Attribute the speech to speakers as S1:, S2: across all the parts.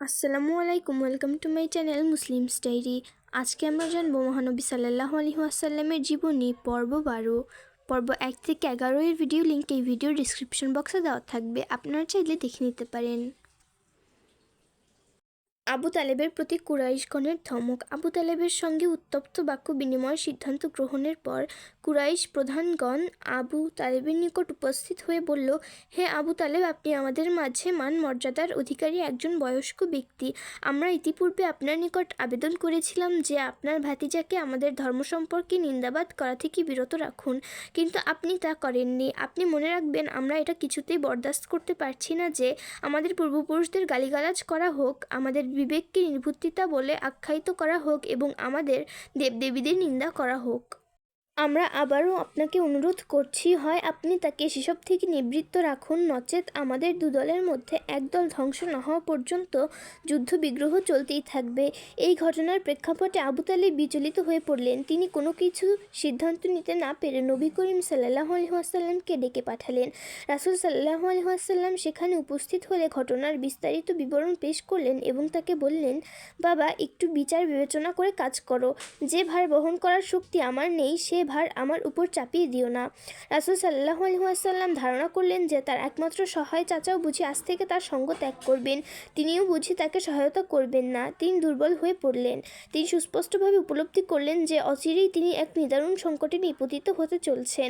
S1: আসসালামু আলাইকুম, welcome to my channel Muslims Diary. আজকে আমরা জানবো মহানবী সাল্লাল্লাহু আলাইহি ওয়াসাল্লামের জীবনী পর্ব 12, পর্ব 1 থেকে 11 এর ভিডিও লিঙ্ক এই ভিডিওর ডিসক্রিপশন বক্সে দেওয়া থাকবে, আপনারা চাইলে দেখে নিতে পারেন। আবু তালেবের প্রতি কুরাইশগণের ধমক। আবু তালেবের সঙ্গে উত্তপ্ত বাক্য বিনিময়ের সিদ্ধান্ত গ্রহণের পর কুরাইশ প্রধানগণ আবু তালেবের নিকট উপস্থিত হয়ে বলল, হে আবু তালেব, আপনি আমাদের মাঝে মান মর্যাদার অধিকারী একজন বয়স্ক ব্যক্তি। আমরা ইতিপূর্বে আপনার নিকট আবেদন করেছিলাম যে আপনার ভাতিজাকে আমাদের ধর্ম সম্পর্কে নিন্দাবাদ করা থেকে বিরত রাখুন, কিন্তু আপনি তা করেননি। আপনি মনে রাখবেন, আমরা এটা কিছুতেই বরদাস্ত করতে পারছি না যে আমাদের পূর্বপুরুষদের গালিগালাজ করা হোক, আমাদের বিবেককে নির্বুদ্ধিতা বলে আখ্যায়িত করা হোক এবং আমাদের দেবদেবীদের নিন্দা করা হোক। আমরা আবারও আপনাকে অনুরোধ করছি, হয় আপনি তাকে সেসব থেকে নিবৃত্ত রাখুন, নচেত আমাদের দুদলের মধ্যে একদল ধ্বংস না হওয়া পর্যন্ত যুদ্ধ বিগ্রহ চলতেই থাকবে। এই ঘটনার প্রেক্ষাপটে আবু তালেব বিচলিত হয়ে পড়লেন। তিনি কোনো কিছু সিদ্ধান্ত নিতে না পেরে নবী করিম সাল্লাল্লাহু আলাইহি ওয়াসাল্লামকে ডেকে পাঠালেন। রাসূল সাল্লাল্লাহু আলাইহি ওয়াসাল্লাম সেখানে উপস্থিত হলে ঘটনার বিস্তারিত বিবরণ পেশ করলেন এবং তাকে বললেন, বাবা, একটু বিচার বিবেচনা করে কাজ করো। যে ভার বহন করার শক্তি আমার নেই, সে ভার আমার উপর চাপিয়ে দিও না। রাসূল সাল্লাল্লাহু আলাইহি ওয়াসাল্লাম ধারণা করলেন যে তার একমাত্র সহায় চাচাও বুঝি আজ থেকে তার সঙ্গ ত্যাগ করবেন, তিনিও বুঝি তাকে সহায়তা করবেন না। তিনি দুর্বল হয়ে পড়লেন। তিনি সুস্পষ্টভাবে উপলব্ধি করলেন যে অচিরেই তিনি এক নিদারুণ সংকটে নিপতিত হতে চলছেন।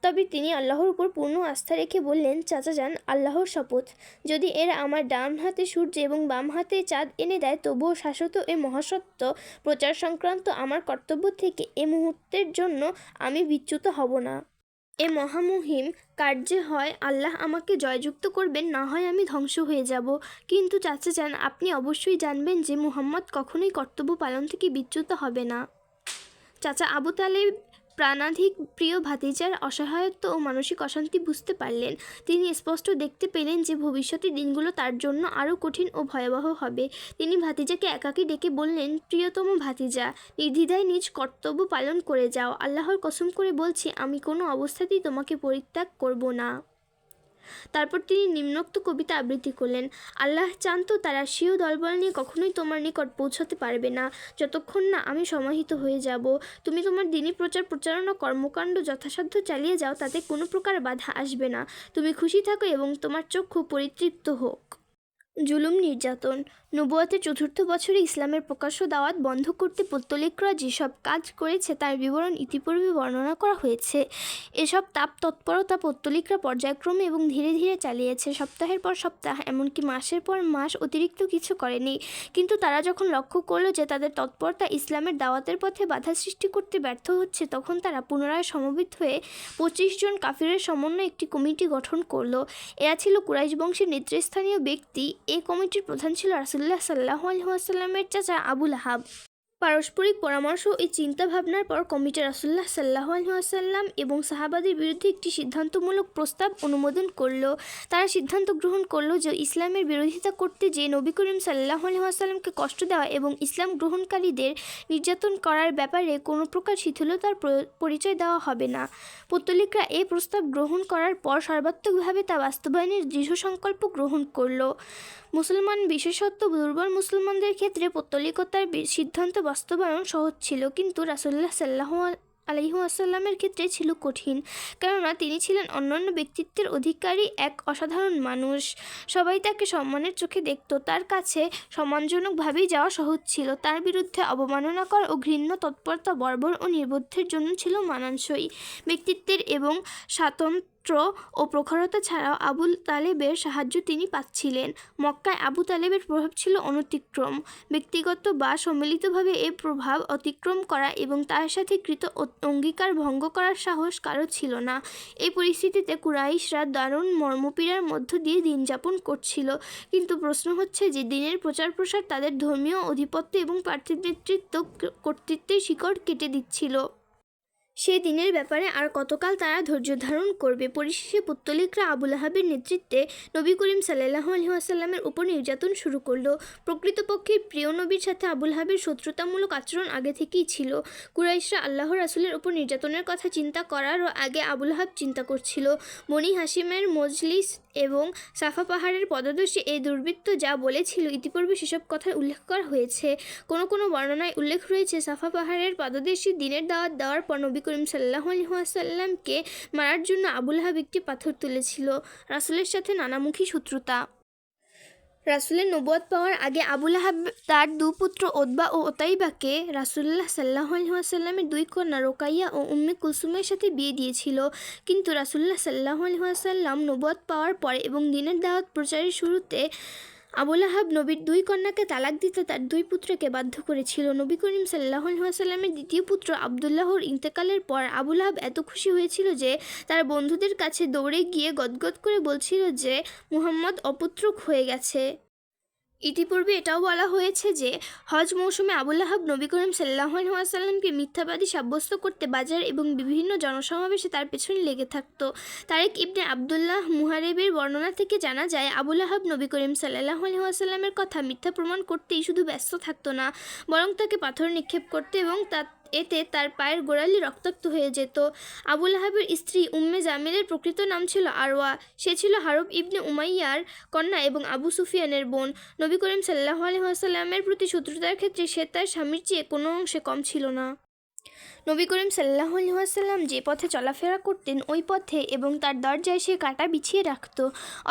S1: তবে তিনি আল্লাহর উপর পূর্ণ আস্থা রেখে বললেন, চাচা যান, আল্লাহর শপথ, যদি এরা আমার ডান হাতে সূর্য এবং বাম হাতে চাঁদ এনে দেয়, তবুও শাশ্বত এ মহাসত্য প্রচার সংক্রান্ত আমার কর্তব্য থেকে এ মুহূর্তের জন্য আমি বিচ্যুত হব না। এ মহামহিম কার্যে হয় আল্লাহ আমাকে জয়যুক্ত করবেন, না হয় আমি ধ্বংস হয়ে যাব। কিন্তু চাচা যান, আপনি অবশ্যই জানবেন যে মুহাম্মদ কখনোই কর্তব্য পালন থেকে বিচ্যুত হবে না। চাচা আবু তালেব প্রাণাধিক প্রিয় ভাতিজার অসহায়ত্ব ও মানসিক অশান্তি বুঝতে পারলেন। তিনি স্পষ্ট দেখতে পেলেন যে ভবিষ্যতের দিনগুলো তার জন্য আরও কঠিন ও ভয়াবহ হবে। তিনি ভাতিজাকে একাকী ডেকে বললেন, প্রিয়তম ভাতিজা, নির্দ্বিধায় নিজ কর্তব্য পালন করে যাও। আল্লাহর কসম করে বলছি, আমি কোনো অবস্থাতেই তোমাকে পরিত্যাগ করব না। তারপর তিনি নিম্নোক্ত কবিতা আবৃত্তি করলেন, আল্লাহ চান তো তারা স্বীয় দলবল নিয়ে কখনোই তোমার নিকট পৌঁছতে পারবে না, যতক্ষণ না আমি সমাহিত হয়ে যাব। তুমি তোমার দিনী প্রচারণা কর্মকাণ্ড যথাসাধ্য চালিয়ে যাও, তাতে কোনো প্রকার বাধা আসবে না। তুমি খুশি থাকো এবং তোমার চক্ষু পরিতৃপ্ত হোক। জুলুম নির্যাতন। নবুয়তের চতুর্থ বছরে ইসলামের প্রকাশ্য দাওয়াত বন্ধ করতে পৌত্তলিকরা যেসব কাজ করেছে তার বিবরণ ইতিপূর্বে বর্ণনা করা হয়েছে। এসব তৎপরতা পৌত্তলিকরা পর্যায়ক্রমে এবং ধীরে ধীরে চালিয়েছে। সপ্তাহের পর সপ্তাহ, এমনকি মাসের পর মাস অতিরিক্ত কিছু করেনি। কিন্তু তারা যখন লক্ষ্য করলো যে তাদের তৎপরতা ইসলামের দাওয়াতের পথে বাধা সৃষ্টি করতে ব্যর্থ হচ্ছে, তখন তারা পুনরায় সমবেত হয়ে 25 জন কাফিরের সমন্বয়ে একটি কমিটি গঠন করলো। এরা ছিল কুরাইশ বংশের নেতৃস্থানীয় ব্যক্তি। এই কমিটির প্রধান ছিল রাসূলুল্লাহ সাল্লাল্লাহু আলাইহি ওয়াসাল্লামের চাচা আবু লাহাব। পারস্পরিক পরামর্শ ও চিন্তা ভাবনার পর কমিটি রাসূলুল্লাহ সাল্লাল্লাহু আলাইহি ওয়াসাল্লাম এবং সাহাবাদের বিরুদ্ধে একটি সিদ্ধান্তমূলক প্রস্তাব অনুমোদন করল। তারা সিদ্ধান্ত গ্রহণ করল যে ইসলামের বিরোধিতা করতে যে নবী করিম সাল্লাল্লাহু আলাইহি ওয়াসাল্লামকে কষ্ট দেওয়া এবং ইসলাম গ্রহণকারীদের নির্যাতন করার ব্যাপারে কোনো প্রকার শিথিলতার পরিচয় দেওয়া হবে না। পৌত্তলিকরা এই প্রস্তাব গ্রহণ করার পর সর্বাত্মকভাবে তা বাস্তবায়নের দৃঢ় সংকল্প গ্রহণ করল। মুসলমান, বিশেষত দুর্বল মুসলমানদের ক্ষেত্রে পৌত্তলিকতার সিদ্ধান্ত বাস্তবায়ন সহজ ছিল, কিন্তু রাসূলুল্লাহ সাল্লাল্লাহু আলাইহি ওয়াসাল্লামের ক্ষেত্রে ছিল কঠিন, কেননা তিনি ছিলেন অন্যান্য ব্যক্তিত্বের অধিকারী এক অসাধারণ মানুষ। সবাই তাকে সম্মানের চোখে দেখত। তার কাছে সম্মানজনকভাবেই যাওয়া সহজ ছিল। তার বিরুদ্ধে অবমাননাকর ও ঘৃণ্য তৎপরতা বর্বর ও নির্বোধের জন্য ছিল মানানসই। ব্যক্তিত্বের এবং স্বাতন্ত্র্য ও প্রখরতা ছাড়াও আবু তালেবের সাহায্য তিনি পাচ্ছিলেন। মক্কায় আবু তালেবের প্রভাব ছিল অনতিক্রম। ব্যক্তিগত বা সম্মিলিতভাবে এ প্রভাব অতিক্রম করা এবং তার সাথে কৃত অঙ্গীকার ভঙ্গ করার সাহস কারো ছিল না। এই পরিস্থিতিতে কুরাইশরা দারুণ মর্মপীড়ার মধ্য দিয়ে দিন যাপন করছিল। কিন্তু প্রশ্ন হচ্ছে যে দিনের প্রচার প্রসার তাদের ধর্মীয় আধিপত্য এবং পার্থিব নেতৃত্ব কর্তৃত্বের শিকড় কেটে দিচ্ছিল। সে দিনের ব্যাপারে আর কতকাল তারা ধৈর্য ধারণ করবে। পরিশেষে পুত্তলিকরা আবু লাহাবের নেতৃত্বে নবী করিম সাল্লাল্লাহু আলাইহি ওয়াসাল্লামের উপর নির্যাতন শুরু করলো। প্রকৃতপক্ষে প্রিয় নবীর সাথে আবু লাহাবের শত্রুতামূলক আচরণ আগে থেকেই ছিল। কুরাইশরা আল্লাহর রাসূলের উপর নির্যাতনের কথা চিন্তা করারও আগে আবু লাহাব চিন্তা করছিল। বনি হাশিমের মজলিস এবং সাফা পাহাড়ের পদদর্শী এই দুর্বৃত্ত যা বলেছিল ইতিপূর্বে সেসব কথার উল্লেখ করা হয়েছে। কোনো কোনো বর্ণনায় উল্লেখ রয়েছে সাফা পাহাড়ের পদদর্শী দিনের দাওয়াত দেওয়ার পর নবী করিম সাল্লাল্লাহু আলাইহি ওয়াসাল্লামকে মারার জন্য আবু লাহাব একটি পাথর তুলেছিল। রাসূলের সাথে নানামুখী শত্রুতা। রাসূলের নবুয়ত পাওয়ার আগে আবু লাহাব তার দুপুত্র উতবা ও উতাইবাকে রাসূলুল্লাহ সাল্লাল্লাহু আলাইহি ওয়াসাল্লামের দুই কন্যা রোকাইয়া ও উম্মে কুলসুমের সাথে বিয়ে দিয়েছিল। কিন্তু রাসূলুল্লাহ সাল্লাল্লাহু আলাইহি ওয়াসাল্লাম নবুয়ত পাওয়ার পরে এবং দ্বীনের দাওয়াত প্রচারের শুরুতে আবু লাহাব নবীর দুই কন্যাকে তালাক দিতে তার দুই পুত্রকে বাধ্য করেছিল। নবী করিম সাল্লাল্লাহু আলাইহি ওয়াসাল্লামের দ্বিতীয় পুত্র আবদুল্লাহর ইন্তেকালের পর আবু লাহাব এত খুশি হয়েছিল যে তার বন্ধুদের কাছে দৌড়ে গিয়ে গদগদ করে বলছিল যে মুহাম্মদ অপুত্রক হয়ে গেছে। ইতিপূর্বে এটাও বলা হয়েছে যে হজ মৌসুমে আবু লাহাব নবী করিম সাল্লাল্লাহু আলাইহি ওয়াসাল্লামকে মিথ্যাবাদী সাব্যস্ত করতে বাজার এবং বিভিন্ন জনসমাবেশে তার পেছনে লেগে থাকত। তারেক ইবনে আবদুল্লাহ মুহারেবের বর্ণনা থেকে জানা যায় আবু লাহাব নবী করিম সাল্লাল্লাহু আলাইহি ওয়াসাল্লামের কথা মিথ্যা প্রমাণ করতেই শুধু ব্যস্ত থাকত না, বরং তাকে পাথর নিক্ষেপ করতে এবং এতে তার পায়ের গোড়ালি রক্তাক্ত হয়ে যেত। আবু লাহাবের স্ত্রী উম্মে জামিলের প্রকৃত নাম ছিল আরওয়া। সে ছিল হারব ইবনে উমাইয়ার কন্যা এবং আবু সুফিয়ানের বোন। নবী করিম সাল্লাল্লাহু আলাইহি ওয়াসাল্লামের প্রতি শত্রুতার ক্ষেত্রে সে তার স্বামীর চেয়ে কোনো অংশে কম ছিল না। নবী করিম সাল্লাল্লাহু আলাইহি ওয়াসাল্লাম যে পথে চলাফেরা করতেন ওই পথে এবং তার দরজায় সে কাঁটা বিছিয়ে রাখত।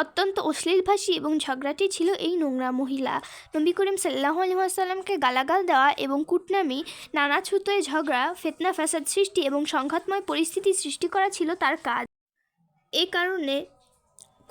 S1: অত্যন্ত অশ্লীলভাষী এবং ঝগড়াটি ছিল এই নোংরা মহিলা। নবী করিম সাল্লাল্লাহু আলাইহি ওয়াসাল্লামকে গালাগাল দেওয়া এবং কুটনামি, নানা ছুতোয় ঝগড়া, ফিতনা ফাসাদ সৃষ্টি এবং সংঘাতময় পরিস্থিতি সৃষ্টি করা ছিল তার কাজ। এই কারণে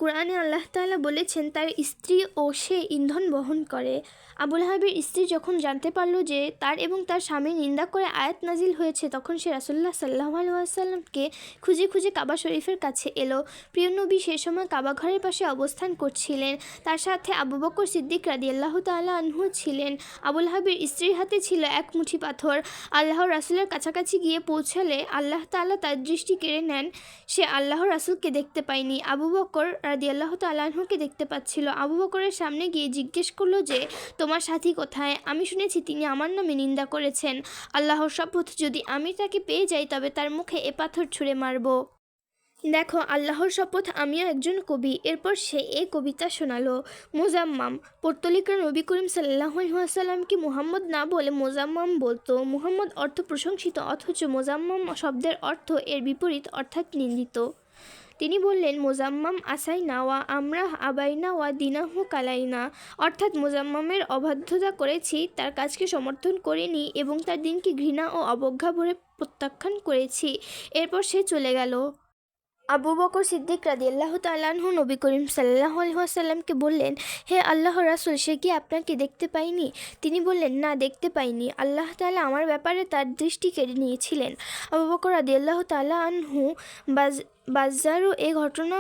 S1: কুরআনে আল্লাহ তাআলা বলেছেন তার স্ত্রী ও সে ইন্ধন বহন করে। আবু লাহাবের স্ত্রী যখন জানতে পারল যে তার এবং তার স্বামীর নিন্দা করে আয়াত নাজিল হয়েছে তখন সে রাসূলুল্লাহ সাল্লাল্লাহু আলাইহি ওয়াসাল্লামকে খুঁজে খুঁজে কাবা শরীফের কাছে এলো। প্রিয় নবী সে সময় কাবা ঘরের পাশে অবস্থান করছিলেন। তার সাথে আবু বকর সিদ্দিক রাদিয়াল্লাহু তাআলা আনহু ছিলেন। আবু লাহাবের স্ত্রীর হাতে ছিল এক মুঠি পাথর। আল্লাহর রাসূলের কাছাকাছি গিয়ে পৌঁছালে আল্লাহ তাআলা তার দৃষ্টি কেড়ে নেন। সে আল্লাহর রাসূলকে দেখতে পায়নি, আবু বকর রাদিয়াল্লাহু তাআলা আনহুকে দেখতে পাচ্ছিল। আবু বকরের সামনে গিয়ে জিজ্ঞেস করলো যে তোমার সাথী কোথায়? আমি শুনেছি তিনি আমার নামে নিন্দা করেছেন। আল্লাহর শপথ যদি আমি তাকে পেয়ে যাই তবে তার মুখে এ পাথর ছুঁড়ে মারব। দেখো আল্লাহর শপথ আমিও একজন কবি। এরপর সে এই কবিতা শোনালো। মোজাম্মাম। পর্তলিকরা নবী করিম সাল্লাল্লাহু আলাইহি ওয়াসাল্লামকে মুহাম্মদ না বলে মোজাম্মাম বলতো। মুহাম্মদ অর্থ প্রশংসিত, অথচ মোজাম্মাম শব্দের অর্থ এর বিপরীত অর্থাৎ নিন্দিত। তিনি বললেন মোজাম্মাম আসাইনা ওয়া আমরা আবাইনা ওয়া দিনাহু কালাইনা, অর্থাৎ মোজাম্মামের অবাধ্যতা করেছি, তার কাজকে সমর্থন করিনি এবং তার দিনকে ঘৃণা ও অবজ্ঞা ভরে প্রত্যাখ্যান করেছি। এরপর সে চলে গেল। আবু বকর সিদ্দিক রাদিয়াল্লাহু তাআলা আনহু নবী করিম সাল্লাল্লাহু আলাইহি ওয়াসাল্লামকে বললেন, হে আল্লাহর রাসূল, সে কি আপনাকে দেখতে পায়নি? তিনি বললেন, না, দেখতে পাইনি। আল্লাহ তাআলা আমার ব্যাপারে তার দৃষ্টি কেড়ে নিয়েছিলেন। আবু বকর রাদিয়াল্লাহু তাআলা আনহু বাজ্জারও এই ঘটনা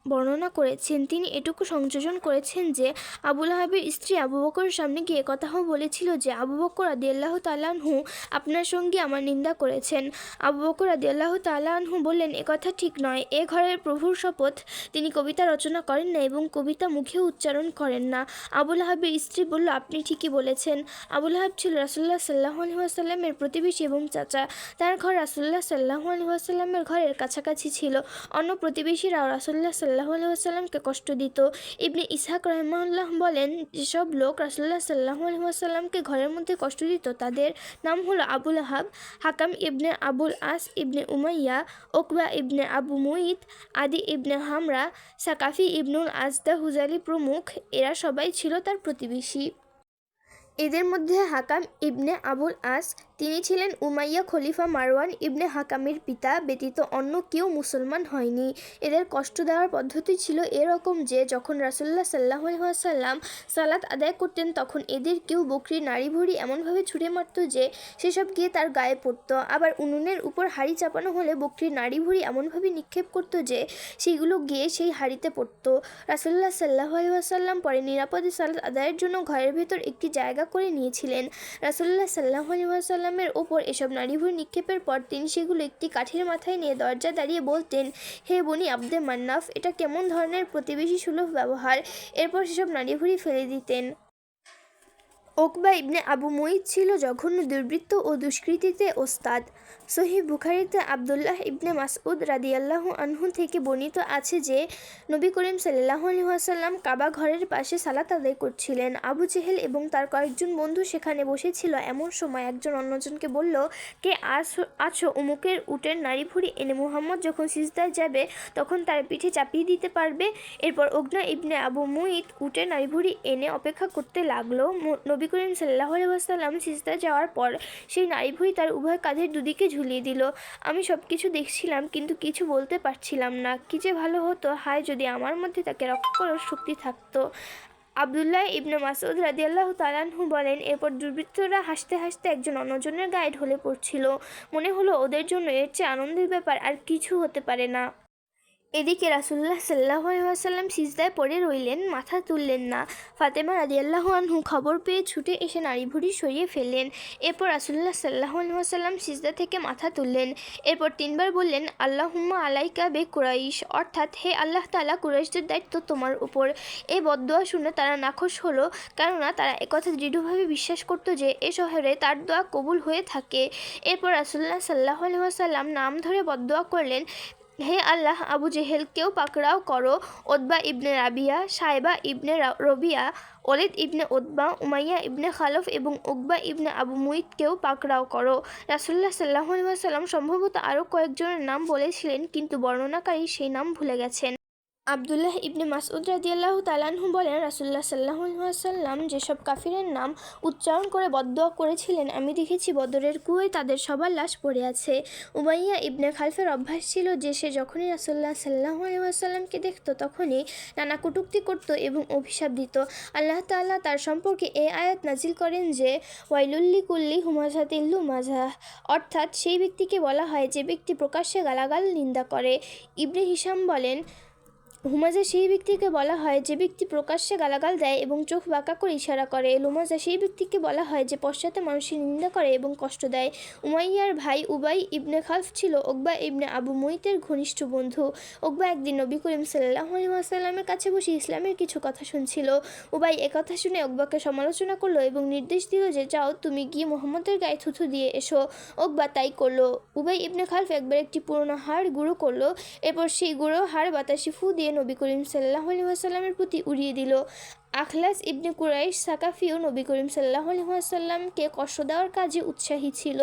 S1: বর্ণনা করেছেন। তিনি এটুকু সংযোজন করেছেন যে আবু লাহাবের স্ত্রী আবু বকরের সামনে গিয়ে কথাও বলেছিল যে আবু বকর রাদিয়াল্লাহু তাআলা আনহু আপনার সঙ্গে আমার নিন্দা করেছেন। আবু বকর রাদিয়াল্লাহু তাআলা আনহু বললেন, একথা ঠিক নয়। এ ঘরের প্রভুর শপথ, তিনি কবিতা রচনা করেন না এবং কবিতা মুখেও উচ্চারণ করেন না। আবু লাহাবের স্ত্রী বলল, আপনি ঠিকই বলেছেন। আবু লাহাব ছিল রাসূলুল্লাহ সাল্লাল্লাহু আলাইহি ওয়াসাল্লামের প্রতিবেশী এবং চাচা। তার ঘর রাসূলুল্লাহ সাল্লাল্লাহু আলাইহি ওয়াসাল্লামের ঘরের কাছাকাছি ছিল। অন্য প্রতিবেশীরাও রাসূলুল্লাহ সাল্লাল্লাহু আলাইহি ওয়াসাল্লামকে কষ্ট দিত। ইবনে ইসহাক রাহিমাহুল্লাহ বলেন, যেসব লোক রাসূলুল্লাহ সাল্লাল্লাহু আলাইহি ওয়াসাল্লামকে ঘরের মধ্যে কষ্ট দিত তাদের নাম হলো আবু লাহাব, হাকাম ইবনে আবুল আস ইবনে উমাইয়া, উকবা ইবনে আবু মুইত, আদি ইবনে হামরা, সাকাফি ইবনুল আজদা হুজালি প্রমুখ। এরা সবাই ছিল তার প্রতিবেশী। এদের মধ্যে হাকাম ইবনে আবুল আস, তিনি ছিলেন উমাইয়া খলিফা মারওয়ান ইবনে হাকামের পিতা, ব্যতীত অন্য কেউ মুসলমান হয়নি। এদের কষ্ট দেওয়ার পদ্ধতি ছিল এরকম যে যখন রাসূলুল্লাহ সাল্লাল্লাহু আলাইহি ওয়াসাল্লাম সালাত আদায় করতেন তখন এদের কেউ বকরির নাড়ি ভুঁড়ি এমনভাবে ছুঁড়ে মারত যে সেসব গিয়ে তার গায়ে পড়ত। আবার উনুনের উপর হাঁড়ি চাপানো হলে বকরির নাড়ি ভুঁড়ি এমনভাবে নিক্ষেপ করত যে সেগুলো গিয়ে সেই হাঁড়িতে পড়ত। রাসূলুল্লাহ সাল্লাল্লাহু আলাইহি ওয়াসাল্লাম পরে নিরাপদে সালাত আদায়ের জন্য ঘরের ভেতর একটি জায়গা করে নিয়েছিলেন। রাসূলুল্লাহ সাল্লাল্লাহু আলাইহি ওয়াসাল্লাম সাল্লামের ওপর এসব নাড়িভুড়ি নিক্ষেপের পর তিনি সেগুলো একটি কাঠির মাথায় নিয়ে দরজায় দাঁড়িয়ে বলতেন, হে বনি আব্দে মান্নাফ, এটা কেমন ধরনের প্রতিবেশী সুলভ ব্যবহার। এরপর সেসব নাড়িভুড়ি ফেলে দিতেন। ওকবা ইবনে আবু মুইত ছিল জঘন্য দুর্বৃত্ত ও দুষ্কৃতিতে ওস্তাদ। সহিহ বুখারীতে আবদুল্লাহ ইবনে মাসউদ রাদিয়াল্লাহু আনহু থেকে বর্ণিত আছে যে নবী করিম সাল্লাল্লাহু আলাইহি ওয়াসাল্লাম কাবা ঘরের পাশে সালাত আদায় করছিলেন। আবু জেহেল এবং তার কয়েকজন বন্ধু সেখানে বসেছিল। এমন সময় একজন অন্যজনকে বলল, কে আছো অমুকের উটের নাড়িভুড়ি এনে মুহাম্মদ যখন সিজদায় যাবে তখন তার পিঠে চাপিয়ে দিতে পারবে। এরপর ওকবা ইবনে আবু মুইত উটের নাড়িভুড়ি এনে অপেক্ষা করতে লাগলো। নবী করিম সাল্লাল্লাহু আলাইহি ওয়াসাল্লাম সিজদায় যাওয়ার পর সেই নাড়িভুড়ি তার উভয় কাঁধের দুদিকে ঝুলিয়ে দিল। আমি সব কিছু দেখছিলাম কিন্তু কিছু বলতে পারছিলাম না। কি যে ভালো হতো, হায় যদি আমার মধ্যে তাকে রক্ষা করার শক্তি থাকতো। আবদুল্লাহ ইবনে মাসউদ রাদিয়াল্লাহু তাআলা আনহু বলেন, এরপর দুর্বৃত্তরা হাসতে হাসতে একজন অন্যজনের গায়ে ঢলে পড়ছিল। মনে হলো ওদের জন্য এর চেয়ে আনন্দের ব্যাপার আর কিছু হতে পারে না। এদিকে রাসূলুল্লাহ সাল্লাল্লাহু আলাইহি ওয়াসাল্লাম সিজদায় পড়ে রইলেন, মাথা তুললেন না। ফাতেমা রাদিয়াল্লাহু আনহু খবর পেয়ে ছুটে এসে নাড়িভুড়ি সরিয়ে ফেললেন। এরপর রাসূলুল্লাহ সাল্লাল্লাহু আলাইহি ওয়াসাল্লাম সিজদা থেকে মাথা তুললেন। এরপর তিনবার বললেন, আল্লাহুম্মা আলাইকা বে কুরাইশ, অর্থাৎ হে আল্লাহ তাআলা, কুরাইশদের দায়িত্ব তোমার উপর। এই বদদোয়া শুনে তারা নাখোশ হলো, কেননা তারা একথা দৃঢ়ভাবে বিশ্বাস করত যে এ শহরে তার দোয়া কবুল হয়ে থাকে। এরপর রাসূলুল্লাহ সাল্লাল্লাহু আলাইহি ওয়াসাল্লাম নাম ধরে বদদোয়া করলেন, হে আল্লাহ, আবু জেহেলকেও পাকড়াও করো, ওতবা ইবনে রাবিয়া, সাইবা ইবনে রবিয়া, ওলিদ ইবনে ওতবা, উমাইয়া ইবনে খালফ এবং উকবা ইবনে আবু মুইতকেও পাকড়াও করো। রাসূলুল্লাহ সাল্লাল্লাহু আলাইহি ওয়াসাল্লাম সম্ভবত আরও কয়েকজনের নাম বলেছিলেন, কিন্তু বর্ণনাকারী সেই নাম ভুলে গেছেন। আবদুল্লাহ ইবনে মাসউদ রাদিয়াল্লাহু তাআলা আনহু বলেন, রাসূলুল্লাহ সাল্লাল্লাহু আলাইহি ওয়াসাল্লাম যেসব কাফিরের নাম উচ্চারণ করে বদদোয়া করেছিলেন, আমি দেখেছি বদরের কুয়োয় তাদের সবার লাশ পড়ে আছে। উমাইয়া ইবনে খালফের অভ্যাস ছিল যে সে যখনই রাসূলুল্লাহ সাল্লাল্লাহু আলাইহি ওয়াসাল্লামকে দেখত তখনই নানা কটূক্তি করত এবং অভিশাপ দিত। আল্লাহ তাআলা তার সম্পর্কে এই আয়াত নাজিল করেন যে, ওয়াইলুল লিকুল্লি হুমাযাতিল লুমাযাহ, অর্থাৎ সেই ব্যক্তিকে বলা হয় যে ব্যক্তি প্রকাশ্যে গালাগাল নিন্দা করে। ইবনে হিশাম বলেন, হুমাজা সেই ব্যক্তিকে বলা হয় যে ব্যক্তি প্রকাশ্যে গালাগাল দেয় এবং চোখ বাঁকা করে ইশারা করে। লুমাজা সেই ব্যক্তিকে বলা হয় যে পশ্চাতে মানুষের নিন্দা করে এবং কষ্ট দেয়। উমাইয়ার ভাই উবাই ইবনে খালফ ছিল ওকবা ইবনে আবু মুইতের ঘনিষ্ঠ বন্ধু। ওকবা একদিন নবী করিম সাল্লাল্লাহু আলাইহি ওয়াসাল্লামের কাছে বসে ইসলামের কিছু কথা শুনছিল। উবাই একথা শুনে ওকবাকে সমালোচনা করলো এবং নির্দেশ দিল যে, যাও তুমি গিয়ে মুহাম্মদের গায়ে থুথু দিয়ে এসো। ওকবা তাই করলো। উবাই ইবনে খালফ একবার একটি পুরনো হাড় গুঁড়ো করলো। এরপর সেই গুঁড়ো হাড় বাতাসে ফু দিয়ে নবী করিম সাল্লাল্লাহু আলাইহি ওয়াসাল্লামের প্রতি উড়িয়ে দিল। আখলাস ইবনে কুরাইশ সাকাফিও নবী করিম সাল্লাল্লাহু আলাইহি ওয়াসাল্লামকে কষ্ট দেওয়ার কাজে উৎসাহী ছিল।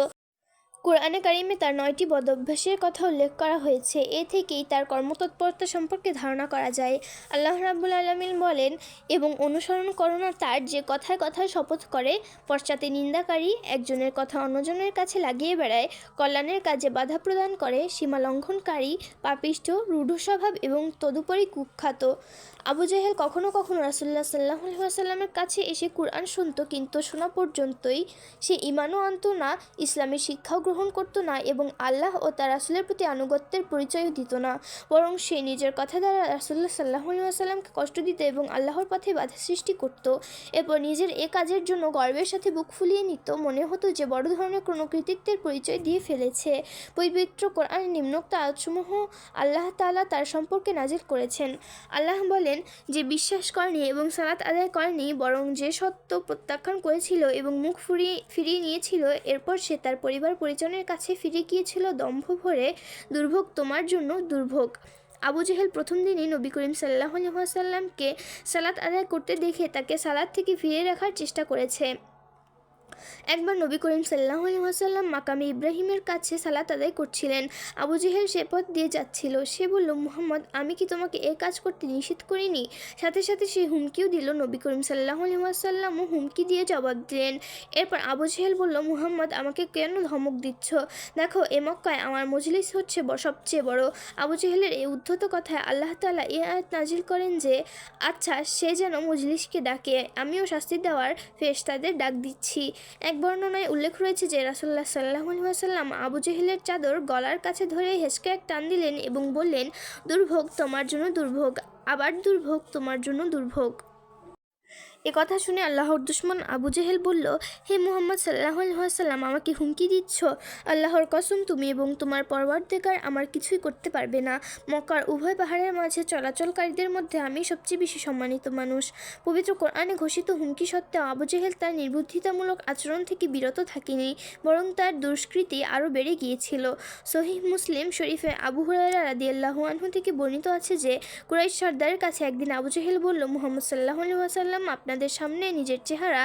S1: কোরআনে কারিমে তার 9টি বদঅভ্যাসের কথা উল্লেখ করা হয়েছে। এ থেকেই তার কর্মতৎপরতা সম্পর্কে ধারণা করা যায়। আল্লাহ রাব্বুল আলামিন বলেন, এবং অনুসরণ করো না তার যে কথায় কথায় শপথ করে, পশ্চাতে নিন্দাকারী, একজনের কথা অন্যজনের কাছে লাগিয়ে বেড়ায়, কল্যাণের কাজে বাধা প্রদান করে, সীমা লঙ্ঘনকারী, পাপিষ্ঠ, রূঢ় স্বভাব এবং তদুপরি কুখ্যাত। আবু জেহেল কখনো কখনো রাসূলুল্লাহ সাল্লাল্লাহু আলাইহি ওয়াসাল্লামের কাছে এসে কুরআন শুনত, কিন্তু শোনা পর্যন্তই। সে ঈমানও আনত না, ইসলামের শিক্ষাও গ্রহণ করত না এবং আল্লাহ ও তার রাসূলের প্রতি আনুগত্যের পরিচয়ও দিত না। বরং সে নিজের কথা দ্বারা রাসূলুল্লাহ সাল্লাল্লাহু আলাইহি ওয়াসাল্লামকে কষ্ট দিত এবং আল্লাহর পথে বাধা সৃষ্টি করত। এরপর নিজের এ কাজের জন্য গর্বের সাথে বুক ফুলিয়ে নিত। মনে হতো যে বড় ধরনের কোনো কৃতিত্বের পরিচয় দিয়ে ফেলেছে। পবিত্র কোরআনের নিম্নোক্ত আয়াতসমূহ আল্লাহ তাআলা তার সম্পর্কে নাজিল করেছেন। আল্লাহ বলেন, যে বিশ্বাস করেনি এবং সালাত আদায় করেনি, বরং যে সত্য প্রত্যাখ্যান করেছিল এবং মুখ ফিরিয়ে নিয়েছিল, এরপর সে তার পরিবার পরিজনের কাছে ফিরে গিয়েছিল দম্ভ ভরে, দুর্ভোগ তোমার জন্য দুর্ভোগ। আবু জেহেল প্রথম দিনই নবী করিম সাল্লাল্লাহু আলাইহি ওয়াসাল্লামকে সালাত আদায় করতে দেখে তাকে সালাত থেকে ফিরিয়ে রাখার চেষ্টা করেছে। একবার নবী করিম সাল্লাল্লাহু আলাইহি ওয়াসাল্লাম মাকামে ইব্রাহিমের কাছে সালাত আদায় করছিলেন। আবু জেহেল সে পথ দিয়ে যাচ্ছিল। সে বলল, মুহাম্মদ, আমি কি তোমাকে এ কাজ করতে নিষেধ করিনি? সাথে সাথে সে হুমকিও দিল। নবী করিম সাল্লাল্লাহু আলাইহি ওয়াসাল্লামও হুমকি দিয়ে জবাব দিলেন। এরপর আবু জেহেল বলল, মুহাম্মদ, আমাকে কেন ধমক দিচ্ছ? দেখো, এ মক্কায় আমার মজলিস হচ্ছে সবচেয়ে বড়। আবু জেহেলের এই উদ্ধত কথায় আল্লাহ তাআলা এই আয়াত নাজিল করেন যে, আচ্ছা, সে যেন মজলিসকে ডাকে, আমিও শাস্তি দেওয়ার ফেরেশতাদের ডাক দিচ্ছি। এক বর্ণনায় উল্লেখ রয়েছে যে রাসূলুল্লাহ সাল্লাল্লাহু আলাইহি ওয়াসাল্লাম আবু জেহেলের চাদর গলার কাছে ধরে হেঁচকে এক টান দিলেন এবং বললেন, দুর্ভোগ তোমার জন্য দুর্ভোগ, আবার দুর্ভোগ তোমার জন্য দুর্ভোগ। কথা শুনে আল্লাহর দুশমন আবু জেহেল বলল, হে মুহাম্মদ সাল্লাল্লাহু আলাইহি ওয়াসাল্লাম, আমাকে হুমকি দিচ্ছ? আল্লাহর কসম, তুমি এবং তোমার পরওয়ারদিগার আমার কিছুই করতে পারবে না। মক্কার উভয় পাহাড়ের মাঝে চলাচলকারীদের মধ্যে আমি সবচেয়ে বেশি সম্মানিত মানুষ। পবিত্র কোরআনে ঘোষিত হুমকি সত্ত্বেও আবু জেহেল তার নির্বুদ্ধিতামূলক আচরণ থেকে বিরত থাকেনি, বরং তার দুষ্কৃতি আরও বেড়ে গিয়েছিল। সহিহ মুসলিম শরীফে আবু হুরায়রা রাদিয়াল্লাহু আনহু থেকে বর্ণিত আছে যে, কুরাইশ সর্দারের কাছে একদিন আবু জেহেল বলল, মুহাম্মদ সাল্লাল্লাহু আলাইহি ওয়াসাল্লাম আপনাদের সামনে নিজের চেহারা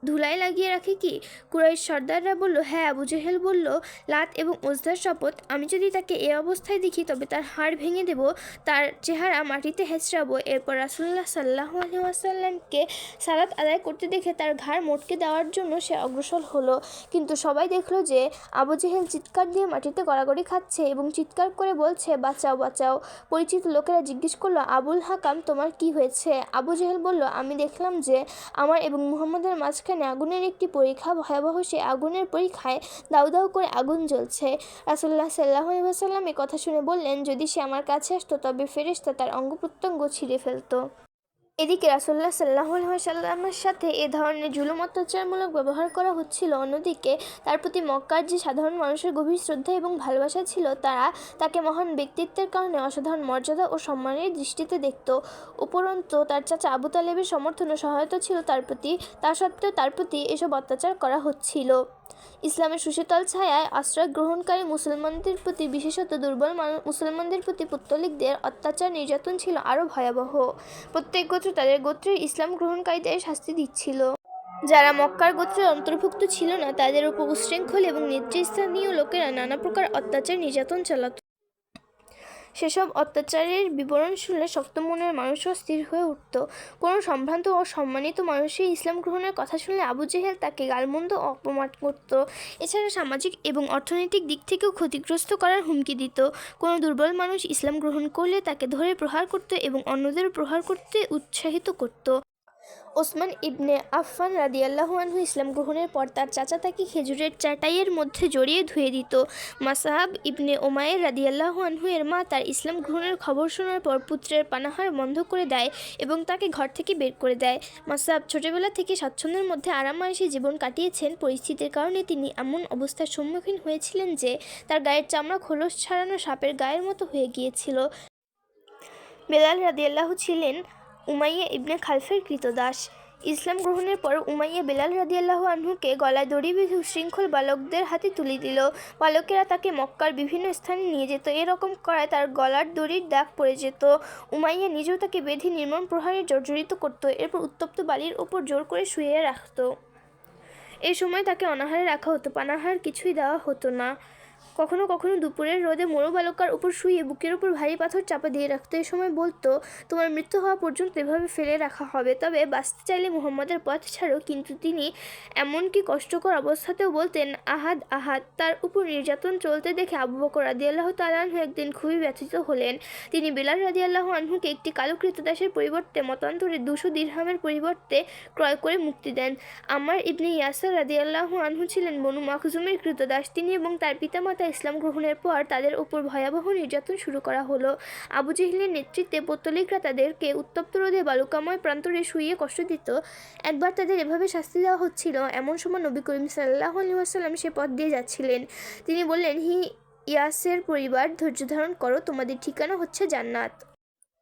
S1: ধুলাই লাগিয়ে রাখে কি? কুরাইশ সর্দাররা বলল, হ্যাঁ। আবু জেহেল বলল, লাত এবং উজ্জার শপথ, আমি যদি তাকে এ অবস্থায় দেখি তবে তার হাড় ভেঙে দেব, তার চেহারা মাটিতে হেঁচড়াবো। এরপর রাসূলুল্লাহ সাল্লাল্লাহু আলাইহি ওয়াসাল্লামকে সালাত আদায় করতে দেখে তার ঘাড় মটকে দেওয়ার জন্য সে অগ্রসর হলো। কিন্তু সবাই দেখল যে আবু জেহেল চিৎকার দিয়ে মাটিতে গড়াগড়ি খাচ্ছে এবং চিৎকার করে বলছে, বাঁচাও, বাঁচাও। পরিচিত লোকেরা জিজ্ঞেস করলো, আবুল হাকাম, তোমার কি হয়েছে? আবু জেহেল বলল, আমি দেখলাম যে আমার এবং মুহাম্মদের মাঝখানে আগুনের একটি পরীক্ষা, ভয়াবহ সে আগুনের পরীক্ষায় দাউ দাউ করে আগুন জ্বলছে। রাসূলুল্লাহ সাল্লাল্লাহু আলাইহি ওয়াসাল্লাম এ কথা শুনে বললেন, যদি সে আমার কাছে আসতো তবে ফেরেশতা তার অঙ্গ প্রত্যঙ্গ ছিঁড়ে ফেলত। এদিকে রাসূলুল্লাহ সাল্লাল্লাহু আলাইহি ওয়াসাল্লামের সাথে এ ধরনের জুলুম অত্যাচারমূলক ব্যবহার করা হচ্ছিল। অন্যদিকে তার প্রতি মক্কার যে সাধারণ মানুষের গভীর শ্রদ্ধা এবং ভালোবাসা ছিল, তারা তাকে মহান ব্যক্তিত্বের কারণে অসাধারণ মর্যাদা ও সম্মানের দৃষ্টিতে দেখত। উপরন্তু তার চাচা আবু তালেবের সমর্থন ও সহায়তা ছিল তার প্রতি, তা সত্ত্বেও তার প্রতি এসব অত্যাচার করা হচ্ছিল। ইসলামের সুশীতল ছায়ায় আশ্রয় গ্রহণকারী মুসলমানদের প্রতি, বিশেষত দুর্বল মুসলমানদের প্রতি পৌত্তলিকদের অত্যাচার নির্যাতন ছিল আরও ভয়াবহ। প্রত্যেক গোত্র তাদের গোত্রের ইসলাম গ্রহণকারীদের শাস্তি দিচ্ছিল। যারা মক্কার গোত্রের অন্তর্ভুক্ত ছিল না, তাদের উপর উচ্ছৃঙ্খল এবং নেতৃস্থানীয় লোকেরা নানা প্রকার অত্যাচার নির্যাতন চালাত। সেসব অত্যাচারের বিবরণ শুনলে শক্ত মনের মানুষও স্থির হয়ে উঠত। কোনো সম্ভ্রান্ত ও সম্মানিত মানুষই ইসলাম গ্রহণের কথা শুনলে আবু জেহেল তাকে গালমন্দ ও অপমান করত। এছাড়া সামাজিক এবং অর্থনৈতিক দিক থেকেও ক্ষতিগ্রস্ত করার হুমকি দিত। কোনো দুর্বল মানুষ ইসলাম গ্রহণ করলে তাকে ধরে প্রহার করত এবং অন্যদেরও প্রহার করতে উৎসাহিত করত। ওসমান ইবনে আফফান রাদিয়াল্লাহু আনহু ইসলাম গ্রহণের পর তার চাচা তাকে খেজুরের চাটাইয়ের মধ্যে জড়িয়ে ধুয়ে দিত। মাসআব ইবনে উমাইর রাদিয়াল্লাহু আনহু এর মা তার ইসলাম গ্রহণের খবর শোনার পর পুত্রের পানাহার বন্ধ করে দেয় এবং তাকে ঘর থেকে বের করে দেয়। মাসআব ছোটবেলা থেকে স্বাচ্ছন্দ্যের মধ্যে আরাম-আয়েশে জীবন কাটিয়েছেন। পরিস্থিতির কারণে তিনি এমন অবস্থার সম্মুখীন হয়েছিলেন যে তার গায়ের চামড়া খোলস ছাড়ানো সাপের গায়ের মতো হয়ে গিয়েছিল। বেলাল রাদিয়াল্লাহু ছিলেন উমাইয়া ইবনে খালফের ক্রীতদাস। ইসলাম গ্রহণের পর উমাইয়া বেলাল রাদিয়াল্লাহু আনহুকে গলায় দড়ি বেঁধে উশৃঙ্খল বালকদের হাতে তুলে দিল। বালকেরা তাকে মক্কার বিভিন্ন স্থানে নিয়ে যেত। এরকম করায় তার গলার দড়ির দাগ পড়ে যেত। উমাইয়া নিজেও তাকে বেঁধে নির্মম প্রহারে জর্জরিত করত। এরপর উত্তপ্ত বালির ওপর জোর করে শুইয়ে রাখত। এই সময় তাকে অনাহারে রাখা হতো, পানাহার কিছুই দেওয়া হতো না। কখনো কখনো দুপুরের রোদে মরু বালকার উপর শুয়ে বুকের উপর ভারী পাথর চাপা দিয়ে রাখতো। এ সময় বলতো, তোমার মৃত্যু হওয়া পর্যন্ত এভাবে ফেলে রাখা হবে, তবে বাঁচতে চাইলে মুহাম্মদের পথ ছাড়ো। কিন্তু তিনি এমনকি কষ্টকর অবস্থাতেও বলতেন, আহাদ আহাদ। তার উপর নির্যাতন চলতে দেখে আবু বকর রাদিয়াল্লাহু তাআলা আনহু একদিন খুবই ব্যথিত হলেন। তিনি বেলাল রাদিয়াল্লাহু আনহুকে একটি কালো ক্রীতদাসের পরিবর্তে মতান্তরে 200 দিরহামের পরিবর্তে ক্রয় করে মুক্তি দেন। আম্মার ইবনে ইয়াসির রাদিয়াল্লাহু আনহু ছিলেন বনু মাখজুমের ক্রীতদাস। তিনি এবং তার পিতামাতা ইসলাম গ্রহণের পর তাদের উপর ভয়াবহ নির্যাতন শুরু করা হলো। আবু জেহেলের নেতৃত্বে পৌত্তলিকরা তাদেরকে উত্তপ্ত রোদে বালুকাময় প্রান্তরে শুইয়ে কষ্ট দিত। একবার তাদের এভাবে শাস্তি দেওয়া হচ্ছিল, এমন সময় নবী করিম সাল্লাল্লাহু আলাইহি ওয়াসাল্লাম সে পথ দিয়ে যাচ্ছিলেন। তিনি বললেন, হি ইয়াসের পরিবার, ধৈর্য ধারণ করো, তোমাদের ঠিকানা হচ্ছে জান্নাত।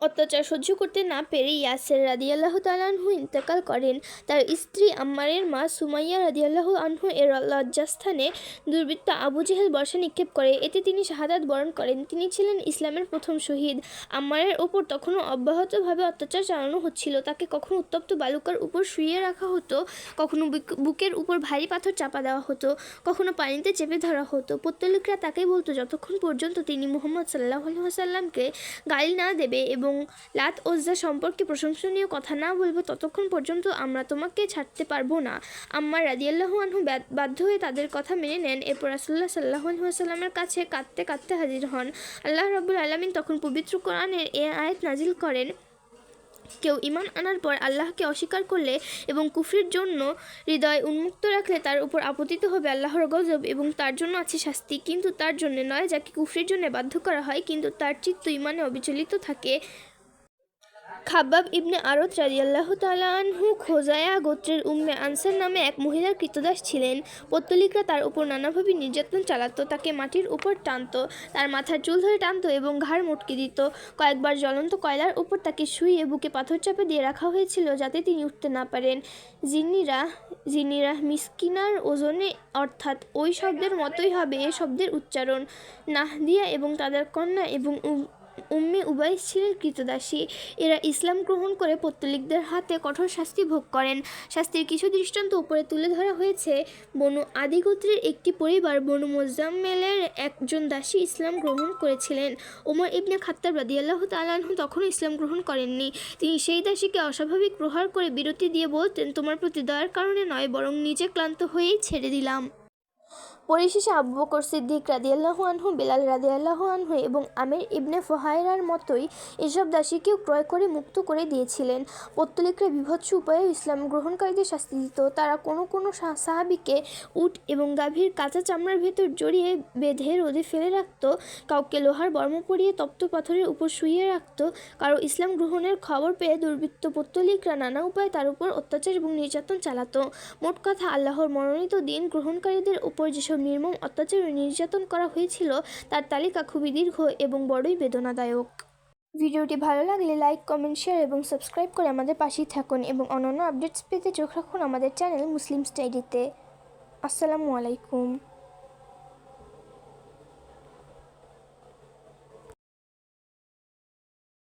S1: অত্যাচার সহ্য করতে না পেরে ইয়াসের রাদিয়াল্লাহু তাআলা আনহু ইন্তেকাল করেন। তার স্ত্রী আম্মারের মা সুমাইয়া রাদিয়াল্লাহু আনহু এর লজ্জাস্থানে দুর্বৃত্ত আবু জেহেল বর্ষা নিক্ষেপ করে। এতে তিনি শাহাদাত বরণ করেন। তিনি ছিলেন ইসলামের প্রথম শহীদ। আম্মারের ওপর তখনও অব্যাহতভাবে অত্যাচার চালানো হচ্ছিল। তাকে কখনো উত্তপ্ত বালুকার উপর শুইয়ে রাখা হতো, কখনো বুকের উপর ভারী পাথর চাপা দেওয়া হতো, কখনো পানিতে চেপে ধরা হতো। পৌত্তলিকরা তাকেই বলতো, যতক্ষণ পর্যন্ত তিনি মুহাম্মদ সাল্লাল্লাহু আলাইহি ওয়াসাল্লামকে গালি না দেবে এবং লাত উজ্জা সম্পর্কে প্রশংসনীয় কথা না বলবো, ততক্ষণ পর্যন্ত আমরা তোমাকে ছাড়তে পারবো না। আম্মার রাদিয়াল্লাহু আনহু বাধ্য হয়ে তাদের কথা মেনে নেন। এরপর রাসূলুল্লাহ সাল্লাল্লাহু আলাইহি ওয়াসাল্লামের কাছে কাঁদতে কাঁদতে হাজির হন। আল্লাহ রাব্বুল আলামিন তখন পবিত্র কোরআনের এ আয়াত নাজিল করেন, কেউ ঈমান আনার পর আল্লাহকে অস্বীকার করলে এবং কুফরির জন্য হৃদয় উন্মুক্ত রাখলে তার উপর আপতিত হবে আল্লাহর গজব এবং তার জন্য আছে শাস্তি। কিন্তু তার জন্য নয় যাকে কুফরির জন্য বাধ্য করা হয় কিন্তু তার চিত্ত ঈমানে অবিচলিত থাকে। খাব্বাব ইবনে আরত রাদিয়াল্লাহু তাআলা আনহু খোজায়া গোত্রের উম্মে আনসার নামে এক মহিলার কৃতদাস ছিলেন। পৌত্তলিকরা তার উপর নানাভাবে নির্যাতন চালাতো, তাকে মাটির উপর টানতো, তার মাথার চুল ধরে টানতো এবং ঘাড় মটকে দিত। কয়েকবার জ্বলন্ত কয়লার উপর তাকে শুইয়ে বুকে পাথর চাপে দিয়ে রাখা হয়েছিল যাতে তিনি উঠতে না পারেন। জিন্নিরা মিসকিনার ওজনে অর্থাৎ ওই শব্দের মতোই হবে এ শব্দের উচ্চারণ। নাহদিয়া এবং তাদের কন্যা এবং উম্মে উবাইস ছিলেন কৃতদাসী। এরা ইসলাম গ্রহণ করে পৌত্তলিকদের হাতে কঠোর শাস্তি ভোগ করেন। শাস্তির কিছু দৃষ্টান্ত উপরে তুলে ধরা হয়েছে। বনু আদি গোত্রের একটি পরিবার বনু মোজাম্মেলের একজন দাসী ইসলাম গ্রহণ করেছিলেন। ওমর ইবনে খাত্তাব রাদিয়াল্লাহু তাআলা আনহু তখনও ইসলাম গ্রহণ করেননি। তিনি সেই দাসীকে অস্বাভাবিক প্রহার করে বিরতি দিয়ে বলতেন, তোমার প্রতি দয়ার কারণে নয়, বরং নিজে ক্লান্ত হয়েই ছেড়ে দিলাম। পরিশেষে আবু বকর সিদ্দিক রাদিয়াল্লাহু আনহু, বেলাল রাদিয়াল্লাহু আনহু এবং আমির ইবনে ফুহায়রার মতোই এসব দাসীকেও ক্রয় করে মুক্ত করে দিয়েছিলেন। পৌত্তলিকরা বিভৎস উপায়েও ইসলাম গ্রহণকারীদের শাস্তি দিত। তারা কোনো কোনো সাহাবীকে উট এবং গাভীর কাঁচা চামড়ার ভেতর জড়িয়ে বেঁধে রোদে ফেলে রাখত, কাউকে লোহার বর্ম পরিয়ে তপ্ত পাথরের উপর শুইয়ে রাখত। কারো ইসলাম গ্রহণের খবর পেয়ে দুর্বৃত্ত পৌত্তলিকরা নানা উপায়ে তার উপর অত্যাচার এবং নির্যাতন চালাত। মোট কথা, আল্লাহর মনোনীত দিন গ্রহণকারীদের উপর যেসব নির্মম অত্যাচার ও নির্যাতন করা হয়েছিল তার তালিকা খুবই দীর্ঘ এবং বড়ই বেদনাদায়ক। ভিডিওটি ভালো লাগলে লাইক, কমেন্ট, শেয়ার এবং সাবস্ক্রাইব করে আমাদের পাশেই থাকুন এবং অন্যান্য আপডেটস পেতে চোখ রাখুন আমাদের চ্যানেল মুসলিম স্টাডিতে। আসসালামু আলাইকুম।